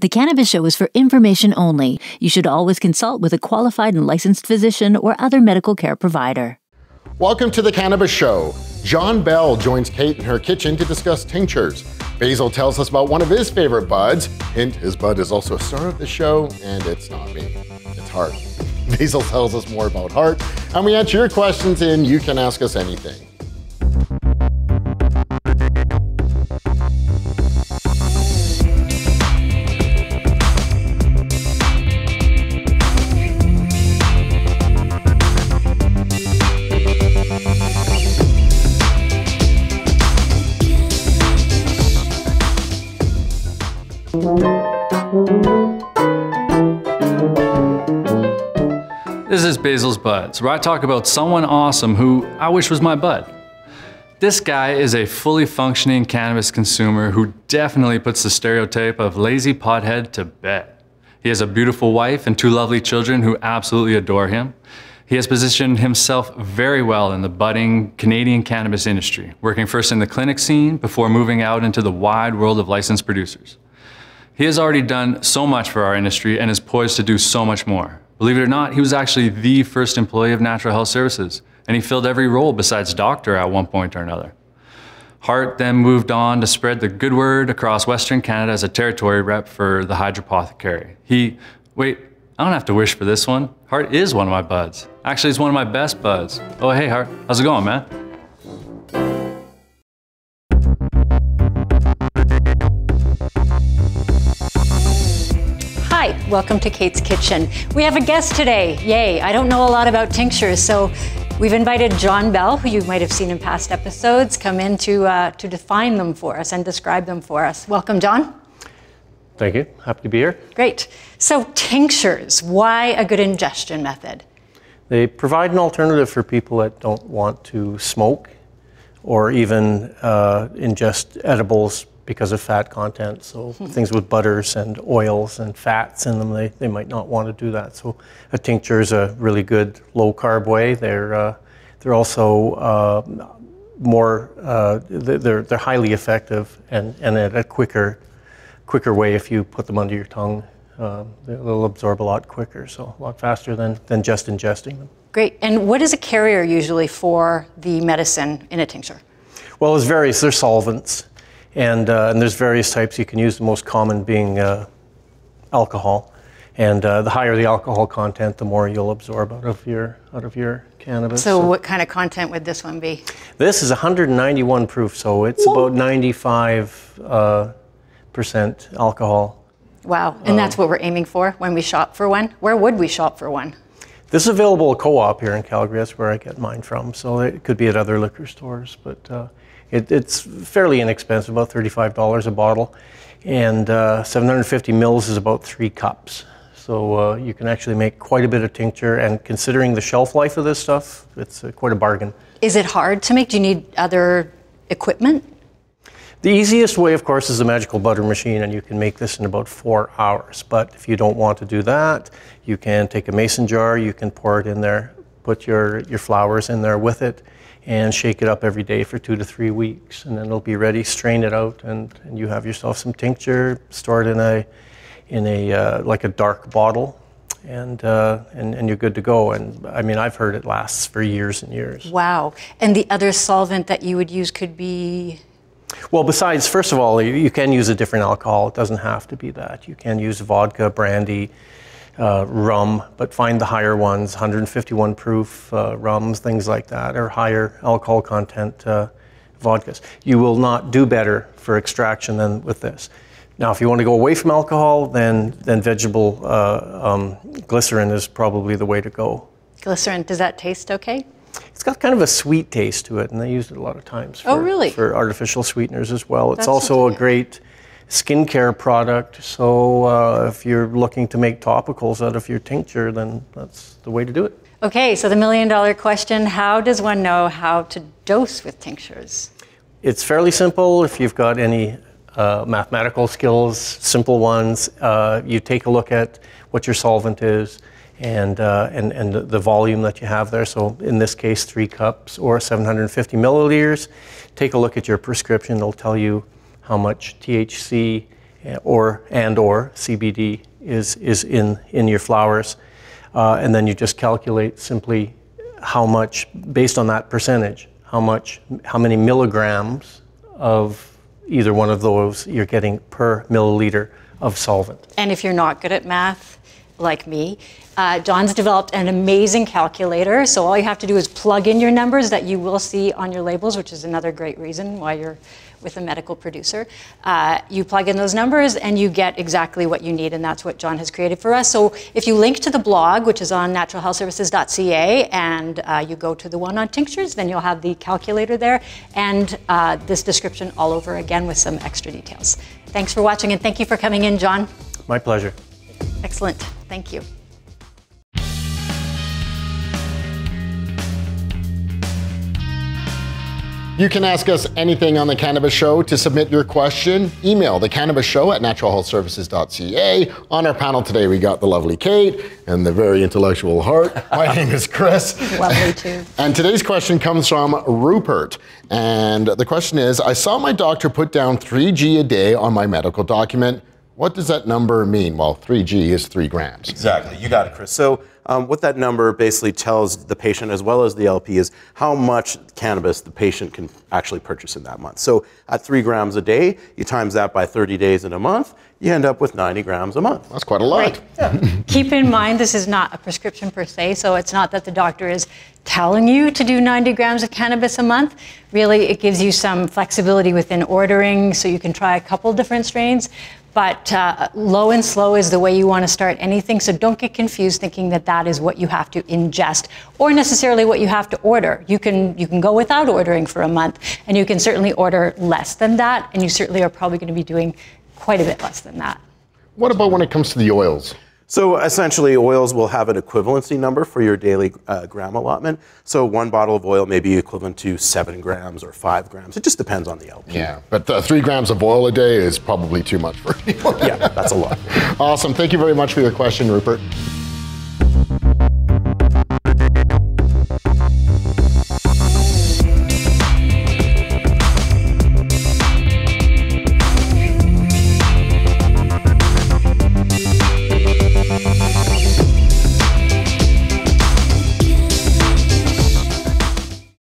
The Cannabis Show is for information only. You should always consult with a qualified and licensed physician or other medical care provider. Welcome to The Cannabis Show. John Bell joins Kait in her kitchen to discuss tinctures. Basil tells us about one of his favorite buds. Hint, his bud is also a star of the show, and it's not me, it's Hart. Basil tells us more about Hart, and we answer your questions in You Can Ask Us Anything. This is Basil's Buds, where I talk about someone awesome who I wish was my bud. This guy is a fully functioning cannabis consumer who definitely puts the stereotype of lazy pothead to bed. He has a beautiful wife and two lovely children who absolutely adore him. He has positioned himself very well in the budding Canadian cannabis industry, working first in the clinic scene before moving out into the wide world of licensed producers. He has already done so much for our industry and is poised to do so much more. Believe it or not, he was actually the first employee of Natural Health Services, and he filled every role besides doctor at one point or another. Hart then moved on to spread the good word across Western Canada as a territory rep for the Hydropothecary. Wait, I don't have to wish for this one. Hart is one of my buds. Actually, he's one of my best buds. Oh, hey Hart, how's it going, man? Hi, welcome to Kait's Kitchen. We have a guest today, yay. I don't know a lot about tinctures, so we've invited John Bell, who you might have seen in past episodes, come in to define them for us and describe them for us. Welcome, John. Thank you, happy to be here. Great. So tinctures, why a good ingestion method? They provide an alternative for people that don't want to smoke or even ingest edibles because of fat content. So things with butters and oils and fats in them, they might not want to do that. So a tincture is a really good low carb way. They're also they're highly effective and at a quicker way if you put them under your tongue. They'll absorb a lot quicker, so a lot faster than just ingesting them. Great. And what is a carrier usually for the medicine in a tincture? Well, there's various. There's solvents. And there's various types you can use, the most common being alcohol. And the higher the alcohol content, the more you'll absorb out of your cannabis. So what kind of content would this one be? This is 191 proof, so it's about 95% alcohol. Wow, and that's what we're aiming for when we shop for one? Where would we shop for one? This is available at Co-op here in Calgary. That's where I get mine from. So it could be at other liquor stores, but it's fairly inexpensive, about $35 a bottle, and 750 mils is about 3 cups. So you can actually make quite a bit of tincture, and considering the shelf life of this stuff, it's quite a bargain. Is it hard to make? Do you need other equipment? The easiest way, of course, is the magical butter machine, and you can make this in about 4 hours. But if you don't want to do that, you can take a mason jar, you can pour it in there, put your flowers in there with it, and shake it up every day for 2 to 3 weeks, and then it'll be ready. Strain it out, and you have yourself some tincture. Store it in a like a dark bottle, and you're good to go. And I mean, I've heard it lasts for years and years. Wow. And the other solvent that you would use could be? Well, besides, first of all, you can use a different alcohol. It doesn't have to be that. You can use vodka, brandy, rum, but find the higher ones, 151 proof rums, things like that, or higher alcohol content vodkas. You will not do better for extraction than with this. Now, if you want to go away from alcohol, then vegetable glycerin is probably the way to go. Glycerin, does that taste okay? It's got kind of a sweet taste to it, and they use it a lot of times for artificial sweeteners as well. It's also a great skincare product, so if you're looking to make topicals out of your tincture, then that's the way to do it. Okay, so the million-dollar question, how does one know how to dose with tinctures? It's fairly simple. If you've got any mathematical skills, simple ones, you take a look at what your solvent is, and the volume that you have there. So in this case, 3 cups or 750 milliliters. Take a look at your prescription. It'll tell you how much THC or CBD is in your flowers. And then you just calculate simply how much, based on that percentage, how many milligrams of either one of those you're getting per milliliter of solvent. And if you're not good at math, like me, John's developed an amazing calculator. So all you have to do is plug in your numbers that you will see on your labels, which is another great reason why you're with a medical producer. You plug in those numbers and you get exactly what you need, and that's what John has created for us. So if you link to the blog, which is on naturalhealthservices.ca, and you go to the one on tinctures, then you'll have the calculator there and this description all over again with some extra details. Thanks for watching, and thank you for coming in, John. My pleasure. Excellent. Thank you. You can ask us anything on The Cannabis Show. To submit your question, email thecannabisshow@naturalhealthservices.ca. On our panel today, we got the lovely Kait and the very intellectual Hart. My name is Chris. Lovely too. And today's question comes from Rupert. And the question is, I saw my doctor put down 3G a day on my medical document. What does that number mean? Well, 3G is 3 grams. Exactly, you got it, Chris. So what that number basically tells the patient as well as the LP is how much cannabis the patient can actually purchase in that month. So at 3 grams a day, you times that by 30 days in a month, you end up with 90 grams a month. That's quite a lot. Right. Yeah. Keep in mind, this is not a prescription per se, so it's not that the doctor is telling you to do 90 grams of cannabis a month. Really, it gives you some flexibility within ordering, so you can try a couple different strains. But low and slow is the way you want to start anything, so don't get confused thinking that that is what you have to ingest or necessarily what you have to order. You can go without ordering for a month, and you can certainly order less than that, and you certainly are probably going to be doing quite a bit less than that. What about when it comes to the oils? So essentially, oils will have an equivalency number for your daily gram allotment. So one bottle of oil may be equivalent to 7 grams or 5 grams. It just depends on the LP. Yeah, but 3 grams of oil a day is probably too much for anyone. Yeah, that's a lot. Awesome. Thank you very much for your question, Rupert.